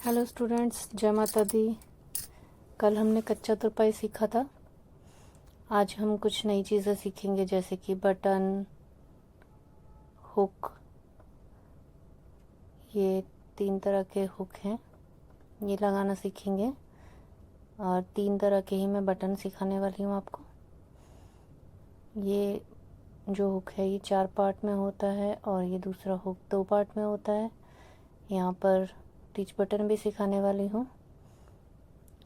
Hello students, जय माता दी। कल हमने कच्चा तुरपाई सीखा था। आज हम कुछ नई चीज़ें सीखेंगे, जैसे कि बटन, हुक। ये 3 तरह के हुक हैं, ये लगाना सीखेंगे। और 3 तरह के ही मैं बटन सिखाने वाली हूँ आपको। ये जो हुक है ये 4 पार्ट में होता है और ये दूसरा हुक 2 पार्ट में होता है। यहाँ पर टीच बटन भी सिखाने वाली हूँ,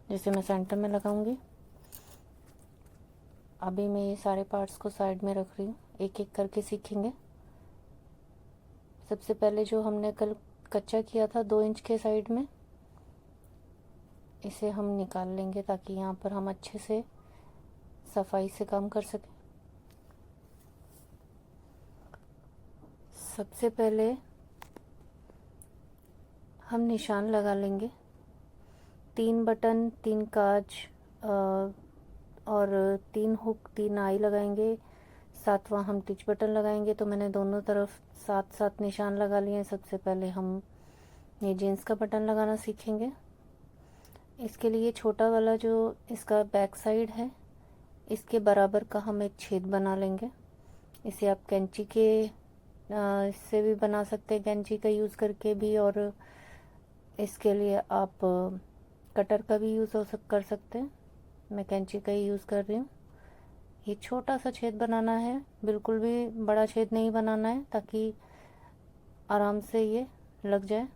जिसे मैं सेंटर में लगाऊंगी। अभी मैं ये सारे पार्ट्स को साइड में रख रही हूँ, एक एक करके सीखेंगे। सबसे पहले जो हमने कल कच्चा किया था 2 इंच के साइड में, इसे हम निकाल लेंगे ताकि यहाँ पर हम अच्छे से सफाई से काम कर सकें। सबसे पहले हम निशान लगा लेंगे। 3 बटन, 3 काज और 3 हुक, 3 आई लगाएंगे। 7वां हम टिच बटन लगाएंगे। तो मैंने दोनों तरफ 7-7 निशान लगा लिए हैं। सबसे पहले हम ये जीन्स का बटन लगाना सीखेंगे। इसके लिए छोटा वाला जो इसका बैक साइड है, इसके बराबर का हम एक छेद बना लेंगे। इसे आप कैंची के इससे भी बना सकते हैं, कैंची का यूज़ करके भी, और इसके लिए आप कटर का भी यूज़ कर सकते हैं। मैं कैंची का ही यूज़ कर रही हूँ। ये छोटा सा छेद बनाना है, बिल्कुल भी बड़ा छेद नहीं बनाना है, ताकि आराम से ये लग जाए।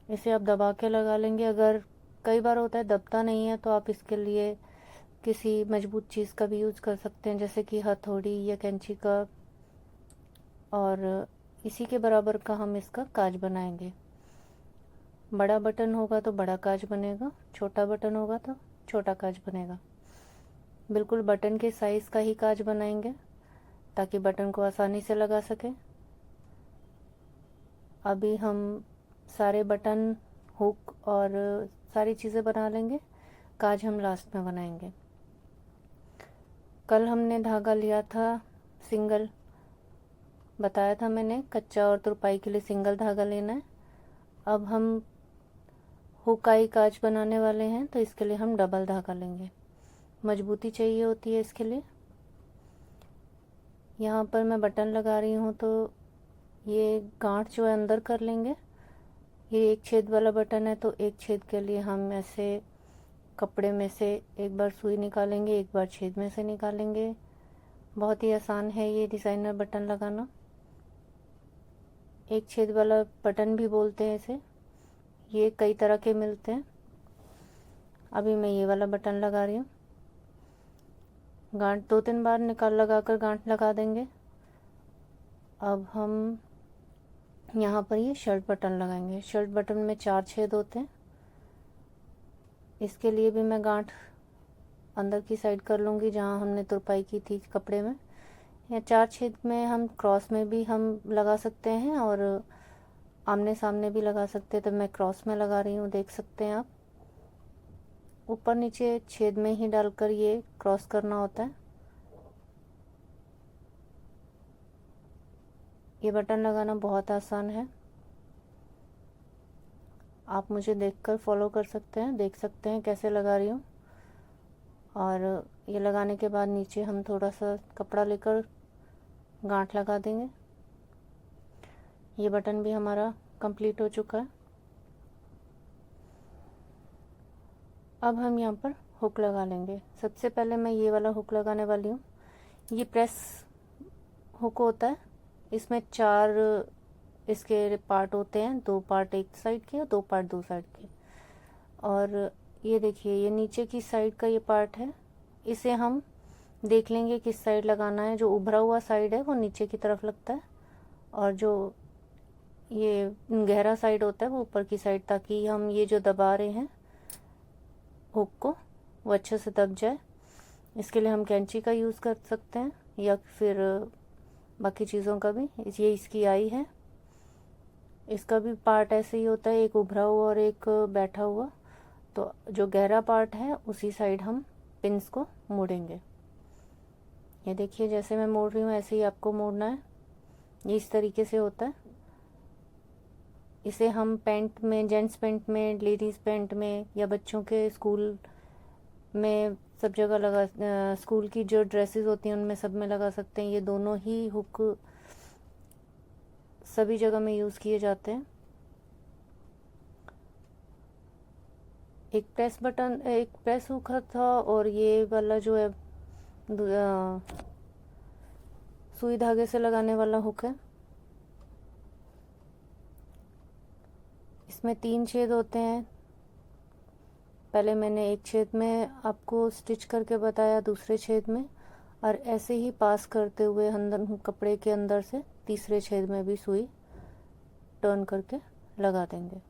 इसे आप दबा के लगा लेंगे। अगर कई बार होता है दबता नहीं है, तो आप इसके लिए किसी मजबूत चीज़ का भी यूज़ कर सकते हैं, जैसे कि हथौड़ी या कैंची का। और इसी के बराबर का हम इसका काज बनाएंगे। बड़ा बटन होगा तो बड़ा काज बनेगा, छोटा बटन होगा तो छोटा काज बनेगा। बिल्कुल बटन के साइज़ का ही काज बनाएंगे, ताकि बटन को आसानी से लगा सकें। अभी हम सारे बटन, हुक और सारी चीज़ें बना लेंगे। काज हम लास्ट में बनाएंगे। कल हमने धागा लिया था सिंगल, बताया था मैंने, कच्चा और तुरपाई के लिए सिंगल धागा लेना है। अब हम हुकाई काज बनाने वाले हैं, तो इसके लिए हम डबल धागा लेंगे। मजबूती चाहिए होती है इसके लिए। यहाँ पर मैं बटन लगा रही हूँ, तो ये गांठ जो है अंदर कर लेंगे। ये एक छेद वाला बटन है, तो एक छेद के लिए हम ऐसे कपड़े में से एक बार सुई निकालेंगे, एक बार छेद में से निकालेंगे। बहुत ही आसान है ये डिज़ाइनर बटन लगाना। एक छेद वाला बटन भी बोलते हैं इसे। ये कई तरह के मिलते हैं। अभी मैं ये वाला बटन लगा रही हूँ। गांठ 2-3 बार लगाकर गांठ लगा देंगे। अब हम यहाँ पर ये शर्ट बटन लगाएंगे। शर्ट बटन में 4 छेद होते हैं। इसके लिए भी मैं गांठ अंदर की साइड कर लूँगी, जहाँ हमने तुरपाई की थी कपड़े में। या 4 छेद में हम क्रॉस में भी हम लगा सकते हैं, और आमने सामने भी लगा सकते हैं। तो मैं क्रॉस में लगा रही हूँ, देख सकते हैं आप। ऊपर नीचे छेद में ही डालकर ये क्रॉस करना होता है। ये बटन लगाना बहुत आसान है। आप मुझे देखकर फॉलो कर सकते हैं, देख सकते हैं कैसे लगा रही हूँ। और ये लगाने के बाद नीचे हम थोड़ा सा कपड़ा लेकर गांठ लगा देंगे। ये बटन भी हमारा कंप्लीट हो चुका है। अब हम यहाँ पर हुक लगा लेंगे। सबसे पहले मैं ये वाला हुक लगाने वाली हूँ। ये प्रेस हुक होता है। इसमें 4 इसके पार्ट होते हैं, 2 पार्ट एक साइड के और 2 पार्ट 2 साइड के। और ये देखिए, ये नीचे की साइड का ये पार्ट है। इसे हम देख लेंगे किस साइड लगाना है। जो उभरा हुआ साइड है वो नीचे की तरफ लगता है, और जो ये गहरा साइड होता है वो ऊपर की साइड, ताकि हम ये जो दबा रहे हैं हुक को, वो अच्छे से दब जाए। इसके लिए हम कैंची का यूज़ कर सकते हैं, या फिर बाकी चीज़ों का भी। ये इसकी आई है। इसका भी पार्ट ऐसे ही होता है, एक उभरा हुआ और एक बैठा हुआ। तो जो गहरा पार्ट है उसी साइड हम पिंस को मोड़ेंगे। ये देखिए, जैसे मैं मोड़ रही हूँ ऐसे ही आपको मोड़ना है। ये इस तरीके से होता है। इसे हम पैंट में, जेंट्स पैंट में, लेडीज़ पैंट में या बच्चों के स्कूल में सब जगह लगा, स्कूल की जो ड्रेसेस होती हैं उनमें सब में लगा सकते हैं। ये दोनों ही हुक सभी जगह में यूज़ किए जाते हैं। एक प्रेस हुक था और ये वाला जो है सुई धागे से लगाने वाला हुक है। इसमें 3 छेद होते हैं। पहले मैंने एक छेद में आपको स्टिच करके बताया, दूसरे छेद में, और ऐसे ही पास करते हुए अंदर कपड़े के अंदर से तीसरे छेद में भी सुई टर्न करके लगा देंगे।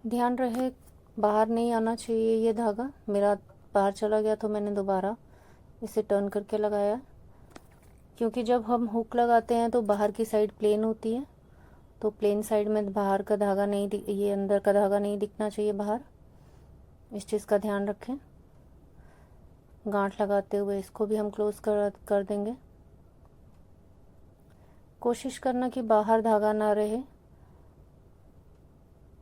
ध्यान रहे बाहर नहीं आना चाहिए ये धागा। मेरा बाहर चला गया तो मैंने दोबारा इसे टर्न करके लगाया, क्योंकि जब हम हुक लगाते हैं तो बाहर की साइड प्लेन होती है, तो प्लेन साइड में बाहर का धागा नहीं ये अंदर का धागा नहीं दिखना चाहिए बाहर। इस चीज़ का ध्यान रखें। गांठ लगाते हुए इसको भी हम क्लोज कर देंगे। कोशिश करना कि बाहर धागा ना रहे।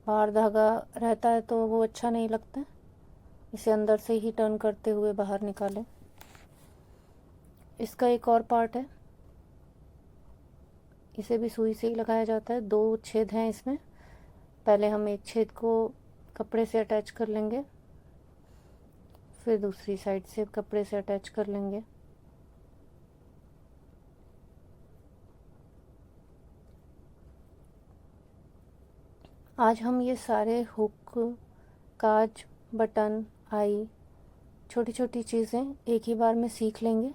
बाहर धागा रहता है तो वो अच्छा नहीं लगता। इसे अंदर से ही टर्न करते हुए बाहर निकालें। इसका एक और पार्ट है, इसे भी सुई से ही लगाया जाता है। 2 छेद हैं इसमें। पहले हम एक छेद को कपड़े से अटैच कर लेंगे, फिर दूसरी साइड से कपड़े से अटैच कर लेंगे। आज हम ये सारे हुक, काज, बटन, आई, छोटी छोटी चीज़ें एक ही बार में सीख लेंगे,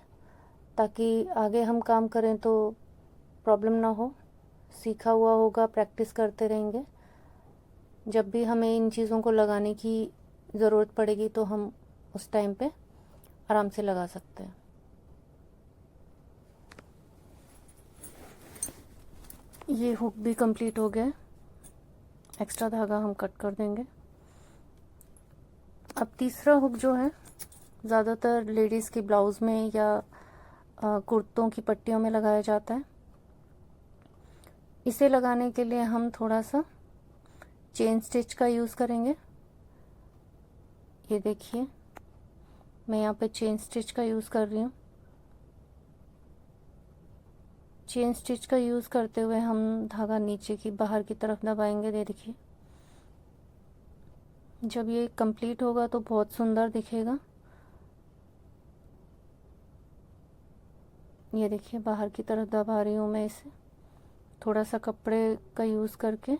ताकि आगे हम काम करें तो प्रॉब्लम ना हो। सीखा हुआ होगा, प्रैक्टिस करते रहेंगे। जब भी हमें इन चीज़ों को लगाने की ज़रूरत पड़ेगी तो हम उस टाइम पे आराम से लगा सकते हैं। ये हुक भी कंप्लीट हो गया। एक्स्ट्रा धागा हम कट कर देंगे। अब तीसरा हुक जो है ज़्यादातर लेडीज़ की ब्लाउज़ में या कुर्तों की पट्टियों में लगाया जाता है। इसे लगाने के लिए हम थोड़ा सा चेन स्टिच का यूज़ करेंगे। ये देखिए, मैं यहाँ पे चेन स्टिच का यूज़ कर रही हूँ। चेन स्टिच का यूज़ करते हुए हम धागा नीचे की बाहर की तरफ दबाएंगे। ये देखिए, जब ये कंप्लीट होगा तो बहुत सुंदर दिखेगा। ये देखिए, बाहर की तरफ दबा रही हूँ मैं इसे थोड़ा सा कपड़े का यूज़ करके।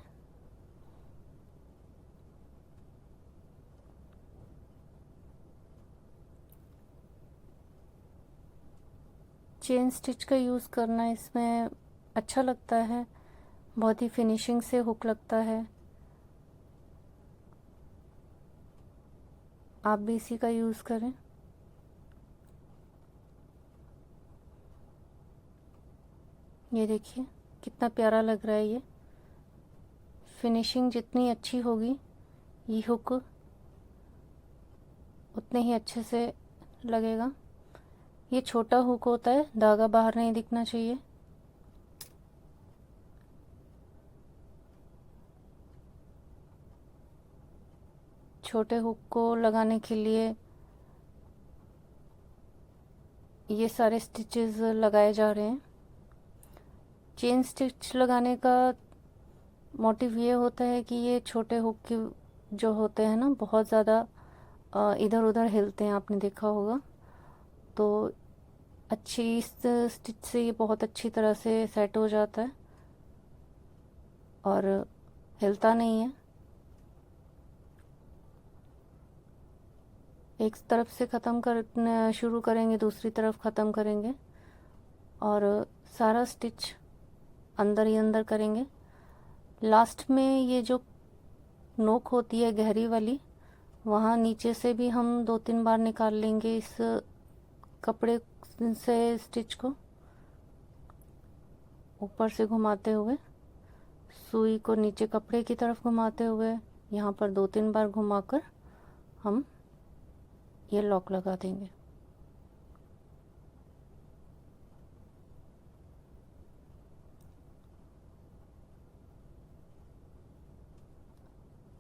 चेन स्टिच का यूज़ करना इसमें अच्छा लगता है, बहुत ही फिनिशिंग से हुक लगता है। आप भी इसी का यूज़ करें। ये देखिए कितना प्यारा लग रहा है। ये फिनिशिंग जितनी अच्छी होगी, ये हुक उतने ही अच्छे से लगेगा। ये छोटा हुक होता है, धागा बाहर नहीं दिखना चाहिए। छोटे हुक को लगाने के लिए ये सारे स्टिचेस लगाए जा रहे हैं। चेन स्टिच लगाने का मोटिव ये होता है कि ये छोटे हुक की जो होते हैं ना, बहुत ज़्यादा इधर उधर हिलते हैं, आपने देखा होगा। तो अच्छी इस स्टिच से ये बहुत अच्छी तरह से सेट हो जाता है और हिलता नहीं है। एक तरफ से ख़त्म करना शुरू करेंगे, दूसरी तरफ ख़त्म करेंगे और सारा स्टिच अंदर ही अंदर करेंगे। लास्ट में ये जो नोक होती है गहरी वाली, वहाँ नीचे से भी हम 2-3 बार निकाल लेंगे इस कपड़े से स्टिच को, ऊपर से घुमाते हुए, सुई को नीचे कपड़े की तरफ घुमाते हुए यहाँ पर 2-3 बार घुमाकर हम ये लॉक लगा देंगे।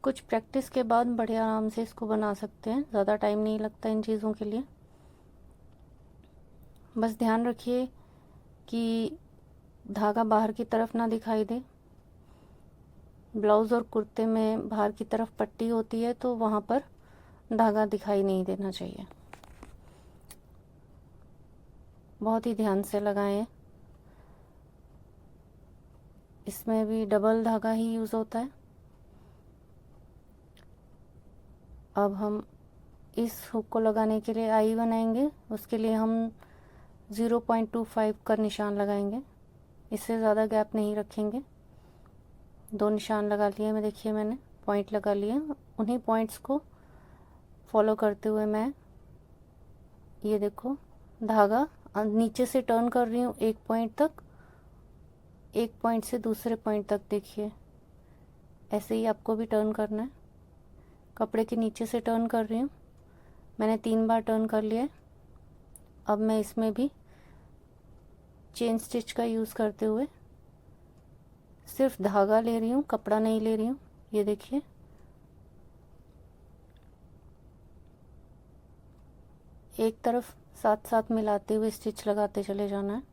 कुछ प्रैक्टिस के बाद बड़े आराम से इसको बना सकते हैं, ज़्यादा टाइम नहीं लगता इन चीज़ों के लिए। बस ध्यान रखिए कि धागा बाहर की तरफ ना दिखाई दे। ब्लाउज़ और कुर्ते में बाहर की तरफ पट्टी होती है तो वहाँ पर धागा दिखाई नहीं देना चाहिए। बहुत ही ध्यान से लगाएं। इसमें भी डबल धागा ही यूज़ होता है। अब हम इस हुक को लगाने के लिए आई बनाएंगे। उसके लिए हम 0.25 का निशान लगाएंगे, इससे ज़्यादा गैप नहीं रखेंगे। 2 निशान लगा लिए मैं, देखिए मैंने पॉइंट लगा लिए। उन्हीं पॉइंट्स को फॉलो करते हुए मैं ये देखो धागा नीचे से टर्न कर रही हूँ एक पॉइंट तक, एक पॉइंट से दूसरे पॉइंट तक। देखिए ऐसे ही आपको भी टर्न करना है। कपड़े के नीचे से टर्न कर रही हूँ, मैंने 3 बार टर्न कर लिया है। अब मैं इसमें भी चेन स्टिच का यूज़ करते हुए सिर्फ धागा ले रही हूँ, कपड़ा नहीं ले रही हूँ। ये देखिए एक तरफ साथ साथ मिलाते हुए स्टिच लगाते चले जाना है।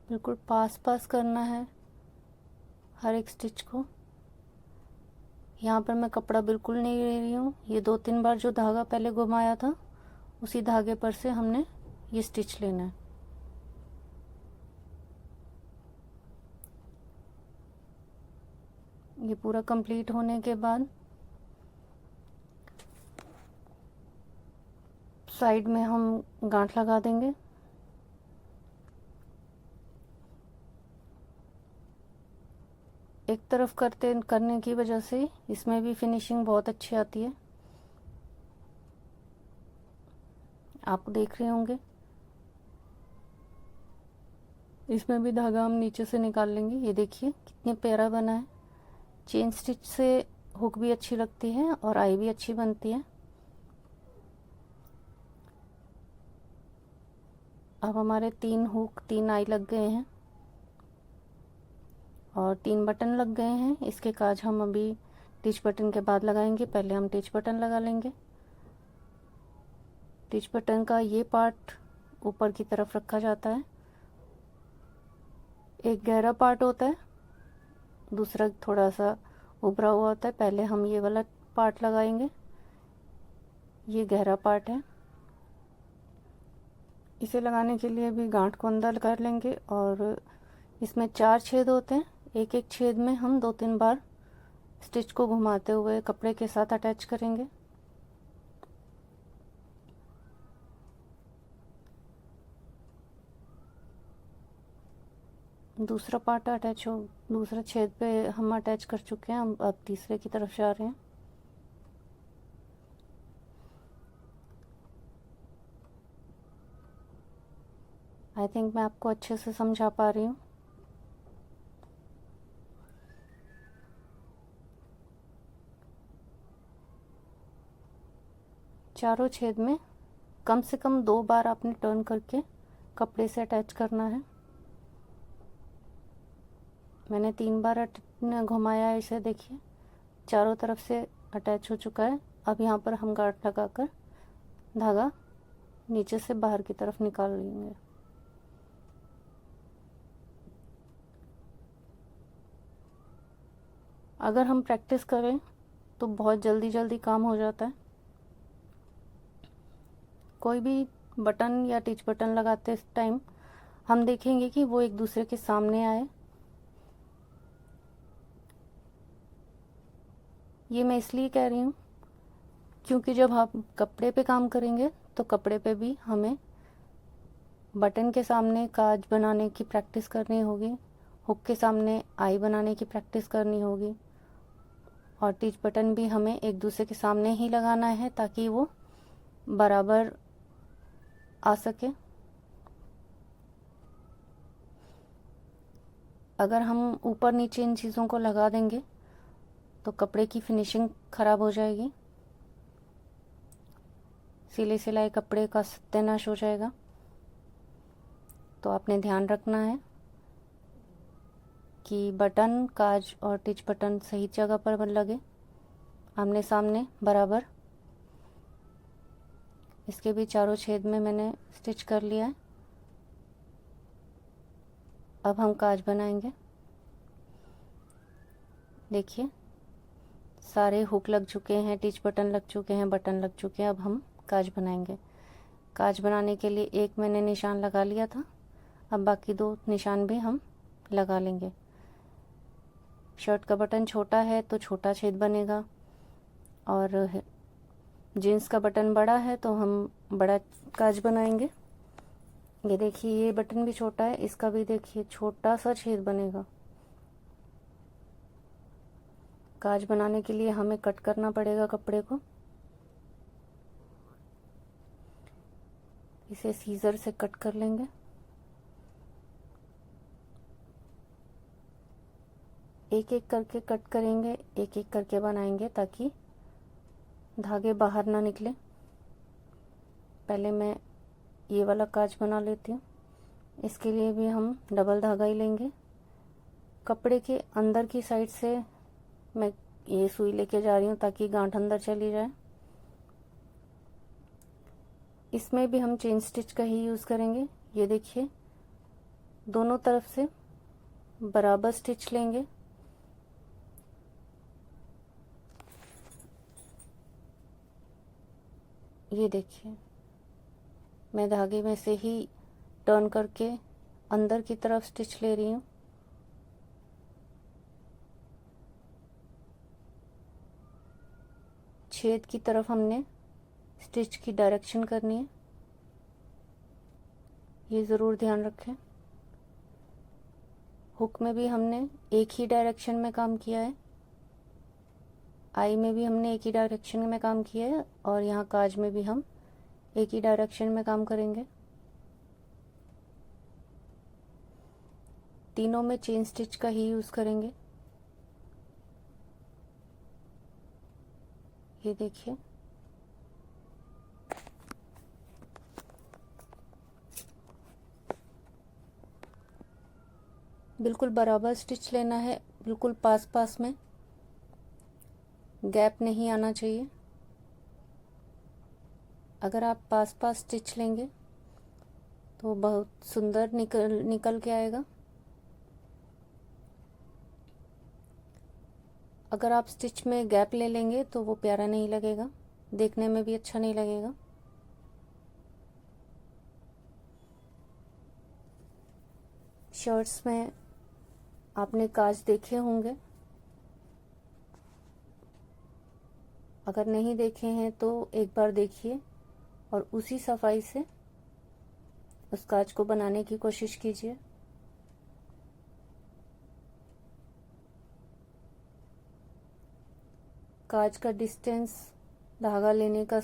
बिल्कुल पास पास करना है हर एक स्टिच को। यहाँ पर मैं कपड़ा बिल्कुल नहीं ले रही हूँ। ये 2-3 बार जो धागा पहले घुमाया था उसी धागे पर से हमने ये स्टिच लेना है। ये पूरा कंप्लीट होने के बाद साइड में हम गांठ लगा देंगे। एक तरफ करने की वजह से इसमें भी फिनिशिंग बहुत अच्छी आती है, आप देख रहे होंगे। इसमें भी धागा हम नीचे से निकाल लेंगे। ये देखिए कितनी प्यारा बना है। चेन स्टिच से हुक भी अच्छी लगती है और आई भी अच्छी बनती है। अब हमारे 3 हुक 3 आई लग गए हैं और 3 बटन लग गए हैं। इसके काज हम अभी टिच बटन के बाद लगाएंगे। पहले हम टिच बटन लगा लेंगे। टिच बटन का ये पार्ट ऊपर की तरफ रखा जाता है। एक गहरा पार्ट होता है, दूसरा थोड़ा सा उभरा हुआ होता है। पहले हम ये वाला पार्ट लगाएंगे, ये गहरा पार्ट है। इसे लगाने के लिए भी गांठ को अंदर कर लेंगे और इसमें 4 छेद होते हैं। एक एक छेद में हम 2-3 बार स्टिच को घुमाते हुए कपड़े के साथ अटैच करेंगे। दूसरा पार्ट अटैच हो, दूसरा छेद पे हम अटैच कर चुके हैं। हम अब तीसरे की तरफ जा रहे हैं। आई थिंक मैं आपको अच्छे से समझा पा रही हूँ। चारों छेद में कम से कम 2 बार आपने टर्न करके कपड़े से अटैच करना है। मैंने 3 बार घुमाया है इसे, देखिए चारों तरफ से अटैच हो चुका है। अब यहाँ पर हम गांठ लगाकर धागा नीचे से बाहर की तरफ निकाल लेंगे। अगर हम प्रैक्टिस करें तो बहुत जल्दी जल्दी काम हो जाता है। कोई भी बटन या टिच बटन लगाते टाइम हम देखेंगे कि वो एक दूसरे के सामने आए। ये मैं इसलिए कह रही हूँ क्योंकि जब हम कपड़े पे काम करेंगे तो कपड़े पे भी हमें बटन के सामने काज बनाने की प्रैक्टिस करनी होगी, हुक के सामने आई बनाने की प्रैक्टिस करनी होगी और टिच बटन भी हमें एक दूसरे के सामने ही लगाना है ताकि वो बराबर आ सके। अगर हम ऊपर नीचे इन चीज़ों को लगा देंगे तो कपड़े की फिनिशिंग ख़राब हो जाएगी, सिले सिलाए कपड़े का सत्यानाश हो जाएगा। तो आपने ध्यान रखना है कि बटन, काज और टिच बटन सही जगह पर लगे, आमने सामने बराबर। इसके भी चारों छेद में मैंने स्टिच कर लिया है। अब हम काज बनाएंगे। देखिए सारे हुक लग चुके हैं, टिच बटन लग चुके हैं, बटन लग चुके हैं। अब हम काज बनाएंगे। काज बनाने के लिए एक मैंने निशान लगा लिया था, अब बाकी 2 निशान भी हम लगा लेंगे। शर्ट का बटन छोटा है तो छोटा छेद बनेगा, और जीन्स का बटन बड़ा है तो हम बड़ा काज बनाएंगे। ये देखिए ये बटन भी छोटा है, इसका भी देखिए छोटा सा छेद बनेगा। काज बनाने के लिए हमें कट करना पड़ेगा कपड़े को। इसे सीजर से कट कर लेंगे। एक एक करके कट करेंगे, एक एक करके बनाएंगे ताकि धागे बाहर ना निकले। पहले मैं ये वाला काज बना लेती हूँ। इसके लिए भी हम डबल धागा ही लेंगे। कपड़े के अंदर की साइड से मैं ये सुई लेके जा रही हूँ ताकि गांठ अंदर चली जाए। इसमें भी हम चेन स्टिच का ही यूज़ करेंगे। ये देखिए दोनों तरफ से बराबर स्टिच लेंगे। ये देखिए मैं धागे में से ही टर्न करके अंदर की तरफ स्टिच ले रही हूँ। छेद की तरफ हमने स्टिच की डायरेक्शन करनी है, ये ज़रूर ध्यान रखें। हुक में भी हमने एक ही डायरेक्शन में काम किया है, आई में भी हमने एक ही डायरेक्शन में काम किया है, और यहाँ काज में भी हम एक ही डायरेक्शन में काम करेंगे। तीनों में चेन स्टिच का ही यूज़ करेंगे। ये देखिए बिल्कुल बराबर स्टिच लेना है, बिल्कुल पास पास में, गैप नहीं आना चाहिए। अगर आप पास पास स्टिच लेंगे तो बहुत सुंदर निकल के आएगा। अगर आप स्टिच में गैप ले लेंगे तो वो प्यारा नहीं लगेगा, देखने में भी अच्छा नहीं लगेगा। शर्ट्स में आपने काज देखे होंगे, अगर नहीं देखे हैं तो एक बार देखिए और उसी सफाई से उस काज को बनाने की कोशिश कीजिए। काज का डिस्टेंस, धागा लेने का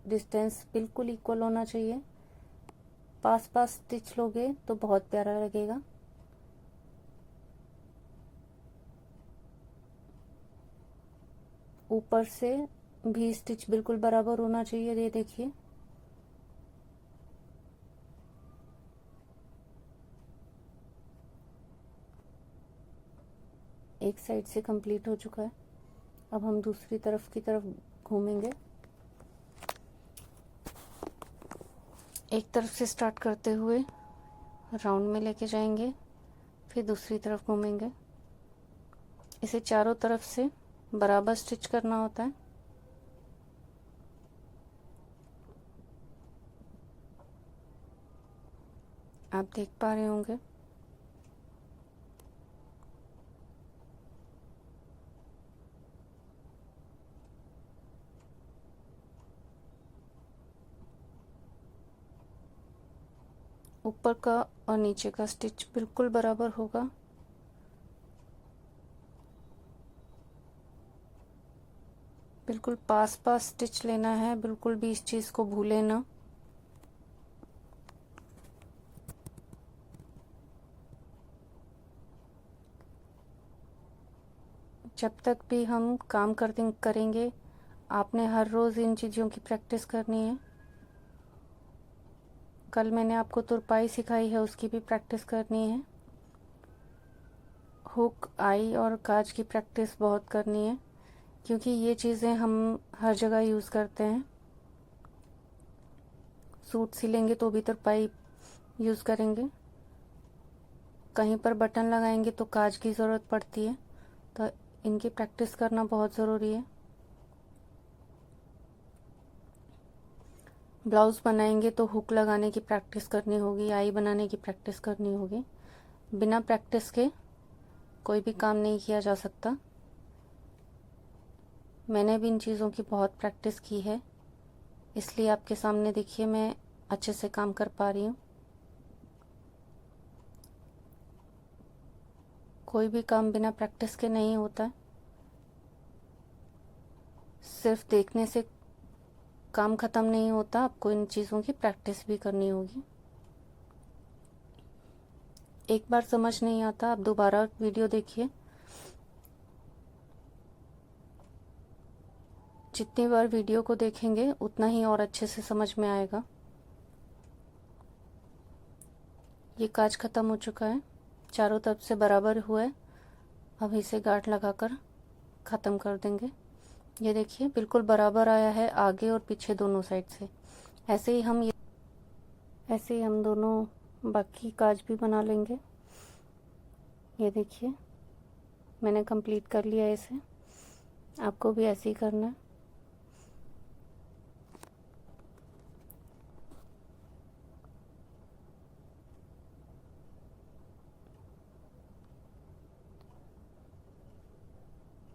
डिस्टेंस बिल्कुल इक्वल होना चाहिए। पास पास स्टिच लोगे तो बहुत प्यारा लगेगा। ऊपर से भी स्टिच बिल्कुल बराबर होना चाहिए। ये देखिए एक साइड से कंप्लीट हो चुका है। अब हम दूसरी तरफ की तरफ घूमेंगे। एक तरफ से स्टार्ट करते हुए राउंड में लेके जाएंगे, फिर दूसरी तरफ घूमेंगे। इसे चारों तरफ से बराबर स्टिच करना होता है। आप देख पा रहे होंगे ऊपर का और नीचे का स्टिच बिल्कुल बराबर होगा। बिल्कुल पास पास स्टिच लेना है, बिल्कुल भी इस चीज़ को भूले ना। जब तक भी हम काम करेंगे आपने हर रोज़ इन चीज़ों की प्रैक्टिस करनी है। कल मैंने आपको तुरपाई सिखाई है, उसकी भी प्रैक्टिस करनी है। हुक, आई और काज की प्रैक्टिस बहुत करनी है, क्योंकि ये चीज़ें हम हर जगह यूज़ करते हैं। सूट सिलेंगे तो भी तुरपाई यूज़ करेंगे, कहीं पर बटन लगाएंगे तो काज की ज़रूरत पड़ती है, तो इनकी प्रैक्टिस करना बहुत ज़रूरी है। ब्लाउज़ बनाएंगे तो हुक लगाने की प्रैक्टिस करनी होगी, आई बनाने की प्रैक्टिस करनी होगी। बिना प्रैक्टिस के कोई भी काम नहीं किया जा सकता। मैंने भी इन चीज़ों की बहुत प्रैक्टिस की है, इसलिए आपके सामने देखिए मैं अच्छे से काम कर पा रही हूँ। कोई भी काम बिना प्रैक्टिस के नहीं होता। सिर्फ देखने से काम ख़त्म नहीं होता, आपको इन चीज़ों की प्रैक्टिस भी करनी होगी। एक बार समझ नहीं आता, आप दोबारा वीडियो देखिए। जितनी बार वीडियो को देखेंगे उतना ही और अच्छे से समझ में आएगा। ये काज ख़त्म हो चुका है, चारों तरफ से बराबर हुआ है। अब इसे गांठ लगाकर ख़त्म कर देंगे। ये देखिए बिल्कुल बराबर आया है, आगे और पीछे दोनों साइड से। ऐसे ही हम दोनों बाकी काज भी बना लेंगे। ये देखिए मैंने कंप्लीट कर लिया इसे, आपको भी ऐसे ही करना है।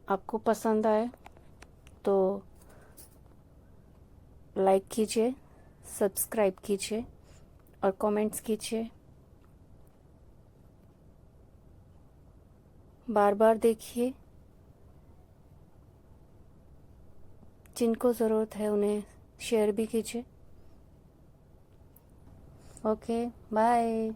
आपको पसंद आए तो लाइक कीजिए, सब्सक्राइब कीजिए और कमेंट्स कीजिए। बार बार देखिए, जिनको ज़रूरत है उन्हें शेयर भी कीजिए। Okay, bye.